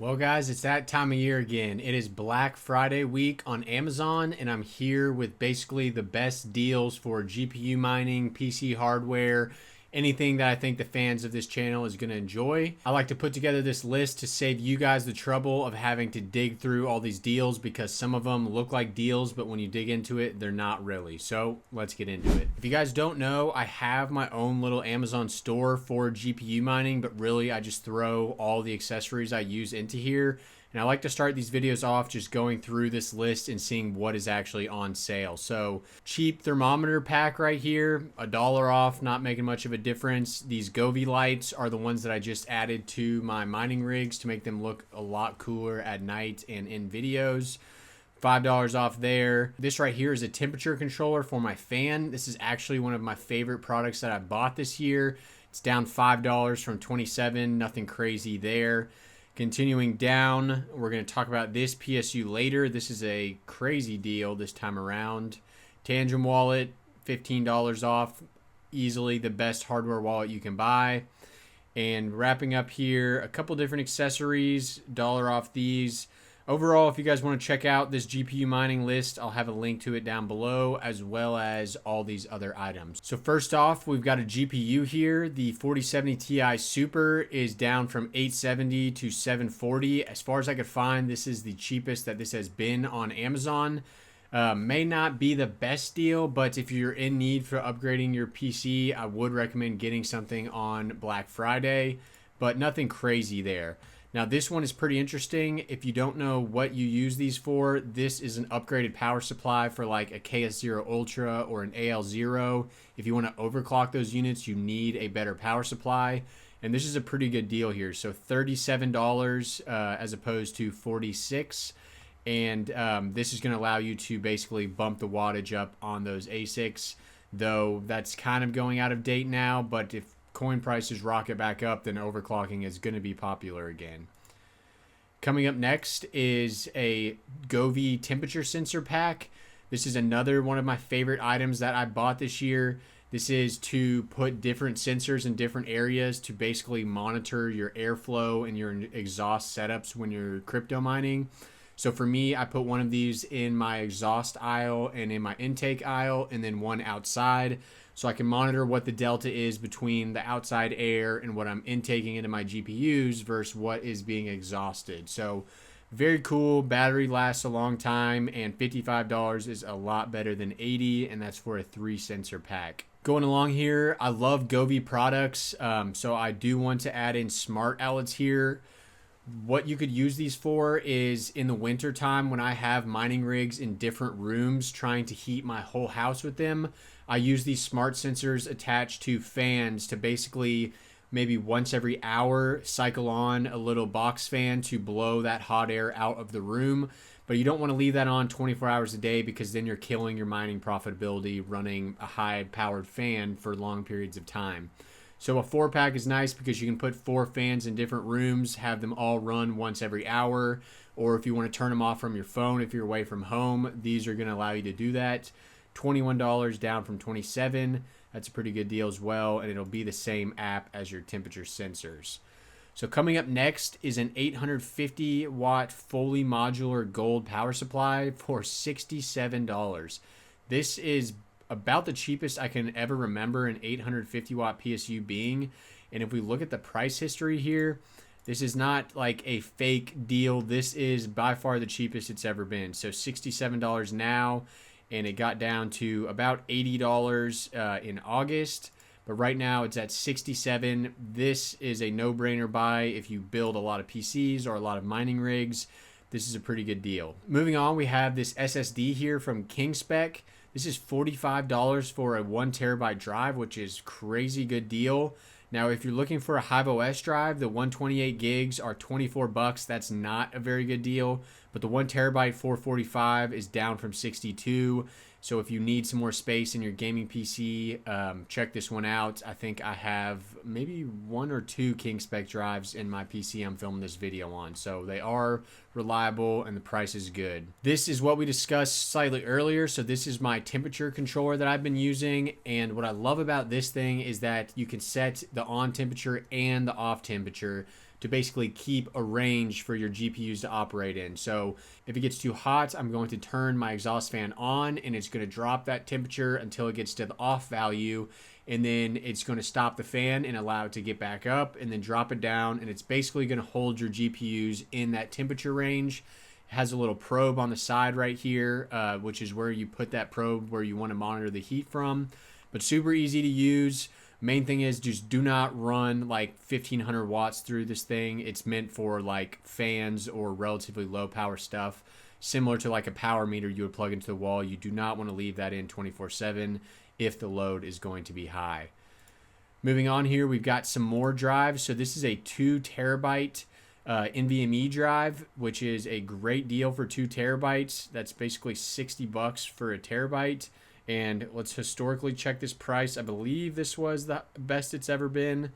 Well, guys, it's that time of year again. It is Black Friday week on Amazon, and I'm here with basically the best deals for GPU mining, PC hardware, anything that I think the fans of this channel is going to enjoy. I like to put together this list to save you guys the trouble of having to dig through all these deals because some of them look like deals, but when you dig into it, they're not really. So let's get into it. If you guys don't know, I have my own little Amazon store for GPU mining, but really I just throw all the accessories I use into here. And I like to start these videos off just going through this list and seeing what is actually on sale. So cheap thermometer pack right here, $1 off, not making much of a difference. These Govee lights are the ones that I just added to my mining rigs to make them look a lot cooler at night and in videos. $5 off there. This right here is a temperature controller for my fan. This is actually one of my favorite products that I bought this year. It's down $5 from $27, nothing crazy there. Continuing down, we're going to talk about this PSU later. This is a crazy deal this time around. Tangent wallet, $15 off. Easily the best hardware wallet you can buy. And wrapping up here, a couple different accessories, $1 off these. Overall, if you guys want to check out this GPU mining list, I'll have a link to it down below, as well as all these other items. So first off, we've got a GPU here. The 4070 Ti Super is down from $870 to $740. As far as I could find, this is the cheapest that this has been on Amazon. May not be the best deal, but if you're in need for upgrading your PC, I would recommend getting something on Black Friday, but nothing crazy there. Now this one is pretty interesting. If you don't know what you use these for, this is an upgraded power supply for like a KS0 Ultra or an AL0. If you want to overclock those units, you need a better power supply. And this is a pretty good deal here. So $37 as opposed to $46. And this is going to allow you to basically bump the wattage up on those Asics. Though that's kind of going out of date now, but if coin prices rocket back up, then overclocking is going to be popular again. Coming up next is a Govee temperature sensor pack. This is another one of my favorite items that I bought this year. This is to put different sensors in different areas to basically monitor your airflow and your exhaust setups when you're crypto mining. So for me, I put one of these in my exhaust aisle and in my intake aisle, and then one outside, so I can monitor what the delta is between the outside air and what I'm intaking into my GPUs versus what is being exhausted. So very cool. Battery lasts a long time, and $55 is a lot better than $80, and that's for a 3 sensor pack. Going along here, I love Govee products, so I do want to add in smart outlets here. What you could use these for is in the winter time when I have mining rigs in different rooms trying to heat my whole house with them. I use these smart sensors attached to fans to basically maybe once every hour cycle on a little box fan to blow that hot air out of the room. But you don't want to leave that on 24 hours a day because then you're killing your mining profitability running a high powered fan for long periods of time. So a 4-pack is nice because you can put 4 fans in different rooms, have them all run once every hour, or if you want to turn them off from your phone if you're away from home, these are going to allow you to do that. $21 down from $27. That's a pretty good deal as well, and it'll be the same app as your temperature sensors. So coming up next is an 850 watt fully modular gold power supply for $67. This is about the cheapest I can ever remember an 850 watt PSU being. And if we look at the price history here, this is not like a fake deal. This is by far the cheapest it's ever been. So $67 now, and it got down to about $80 in August. But right now it's at $67. This is a no-brainer buy if you build a lot of PCs or a lot of mining rigs. This is a pretty good deal. Moving on, we have this SSD here from KingSpec. This is $45 for a 1 terabyte drive, which is crazy good deal. Now, if you're looking for a HiveOS drive, the 128 gigs are $24. That's not a very good deal, but the 1 terabyte $445 is down from $62. So if you need some more space in your gaming PC, check this one out. I think I have maybe 1 or 2 KingSpec drives in my PC I'm filming this video on. So they are reliable and the price is good. This is what we discussed slightly earlier. So this is my temperature controller that I've been using. And what I love about this thing is that you can set the on temperature and the off temperature to basically keep a range for your GPUs to operate in. So if it gets too hot, I'm going to turn my exhaust fan on, and it's going to drop that temperature until it gets to the off value, and then it's going to stop the fan and allow it to get back up, and then drop it down, and it's basically going to hold your GPUs in that temperature range. It has a little probe on the side right here, which is where you put that probe where you want to monitor the heat from. But super easy to use. Main thing is just do not run like 1500 watts through this thing. It's meant for like fans or relatively low power stuff, similar to like a power meter you would plug into the wall. You do not want to leave that in 24/7 if the load is going to be high. Moving on here, we've got some more drives. So this is a 2 terabyte NVMe drive, which is a great deal for 2 terabytes. That's basically $60 for a terabyte. And let's historically check this price. I believe this was the best it's ever been.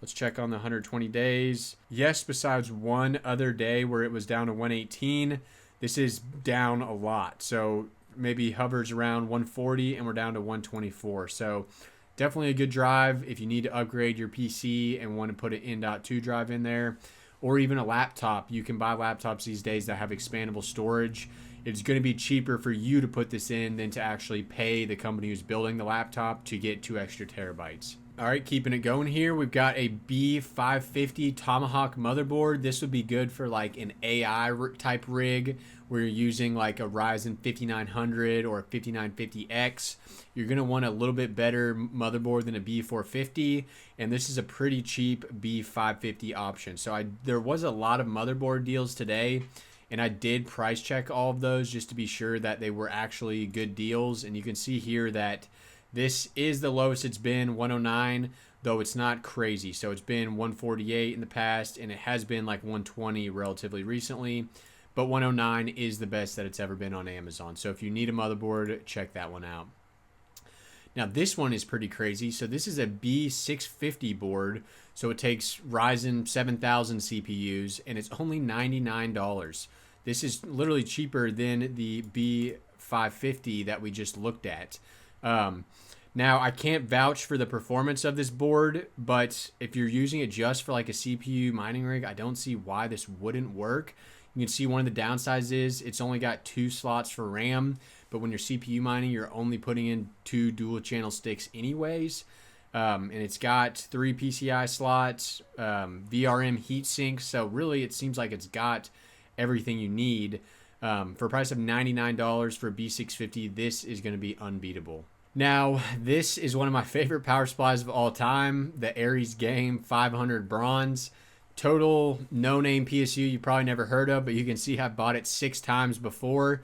Let's check on the 120 days. Yes, besides one other day where it was down to 118, this is down a lot. So maybe hovers around 140 and we're down to 124. So definitely a good drive if you need to upgrade your PC and want to put an M.2 drive in there, or even a laptop. You can buy laptops these days that have expandable storage. It's going to be cheaper for you to put this in than to actually pay the company who's building the laptop to get 2 extra terabytes. All right, keeping it going here, we've got a B550 Tomahawk motherboard. This would be good for like an AI type rig where you're using like a Ryzen 5900 or a 5950X. You're going to want a little bit better motherboard than a B450, and this is a pretty cheap B550 option. So there was a lot of motherboard deals today, and I did price check all of those just to be sure that they were actually good deals. And you can see here that this is the lowest it's been, 109, though it's not crazy. So it's been 148 in the past, and it has been like 120 relatively recently. But 109 is the best that it's ever been on Amazon. So if you need a motherboard, check that one out. Now this one is pretty crazy. So this is a B650 board. So it takes Ryzen 7000 CPUs, and it's only $99. This is literally cheaper than the B550 that we just looked at. Now, I can't vouch for the performance of this board, but if you're using it just for like a CPU mining rig, I don't see why this wouldn't work. You can see one of the downsides is it's only got 2 slots for RAM, but when you're CPU mining, you're only putting in 2 dual channel sticks anyways. And it's got 3 PCI slots, VRM heatsink, so really it seems like it's got everything you need. For a price of $99 for a B650, this is going to be unbeatable. Now, this is one of my favorite power supplies of all time, the Aries Game 500 Bronze. Total no-name PSU you probably never heard of, but you can see I've bought it 6 times before.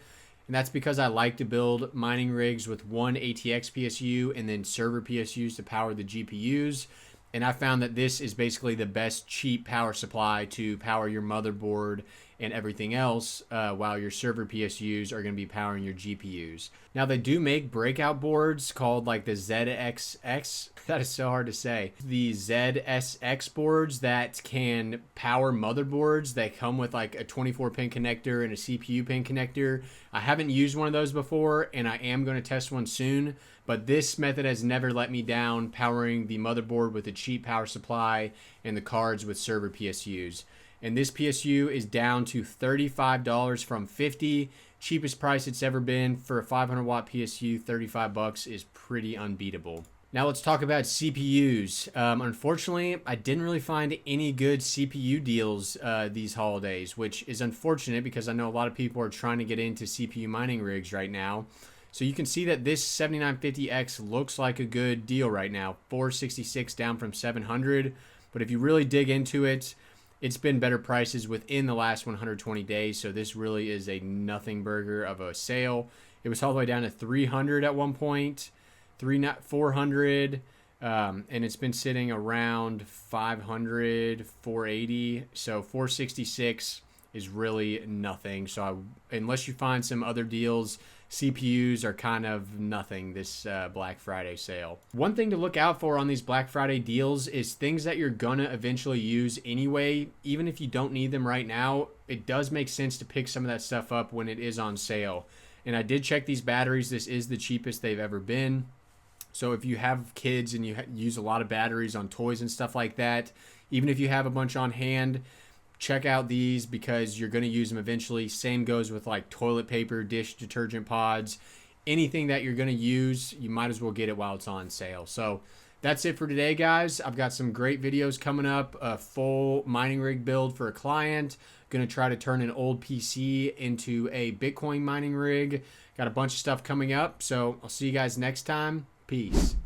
And that's because I like to build mining rigs with one ATX PSU and then server PSUs to power the GPUs. And I found that this is basically the best cheap power supply to power your motherboard and everything else, while your server PSUs are going to be powering your GPUs. Now, they do make breakout boards called like the ZXX. That is so hard to say. The ZSX boards that can power motherboards that come with like a 24-pin connector and a CPU pin connector. I haven't used one of those before, and I am going to test one soon. But this method has never let me down, powering the motherboard with a cheap power supply and the cards with server PSUs. And this PSU is down to $35 from $50. Cheapest price it's ever been for a 500 watt PSU. $35 is pretty unbeatable. Now let's talk about CPUs. Unfortunately, I didn't really find any good CPU deals these holidays, which is unfortunate because I know a lot of people are trying to get into CPU mining rigs right now. So you can see that this 7950X looks like a good deal right now. $466 down from $700. But if you really dig into it, it's been better prices within the last 120 days, so this really is a nothing burger of a sale. It was all the way down to $300 at one point, $400, and it's been sitting around $500, $480, so $466 is really nothing. So unless you find some other deals, CPUs are kind of nothing this Black Friday sale. One thing to look out for on these Black Friday deals is things that you're gonna eventually use anyway. Even if you don't need them right now, it does make sense to pick some of that stuff up when it is on sale. And I did check these batteries. This is the cheapest they've ever been. So if you have kids and you use a lot of batteries on toys and stuff like that, Even if you have a bunch on hand, check out these because you're going to use them eventually. Same goes with like toilet paper, dish detergent pods, anything that you're going to use, you might as well get it while it's on sale. So that's it for today, guys. I've got some great videos coming up, a full mining rig build for a client. Going to try to turn an old PC into a Bitcoin mining rig. Got a bunch of stuff coming up. So I'll see you guys next time. Peace.